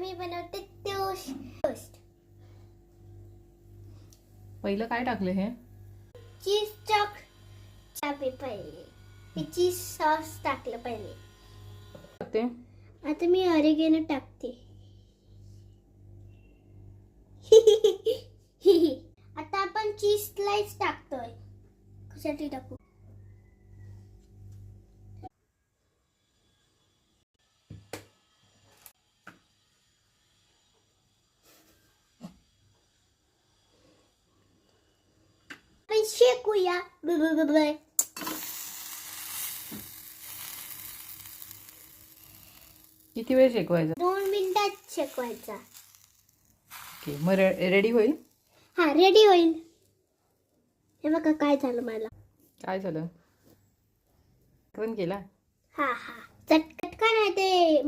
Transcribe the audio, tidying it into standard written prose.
मी बनवते टोस्ट. पहिलं काय टाकलं हे? चीज चॉक टाकले पहिले. चीज सॉस टाकलं पहिले. ते आता मी ऑरिगेनो टाकते. आता आपण चीज स्लाइस टाकतोय. कशासाठी टाकू? आपण शेकूया. किती वेळ शेकवायचं? 2 मिनिटात शेकवायचा. ओके, मग रेडी होईल? हा, रेडी होईल. हे बघा काय झालं मला. काय झालं? पण केला? हा, चटका नाही ते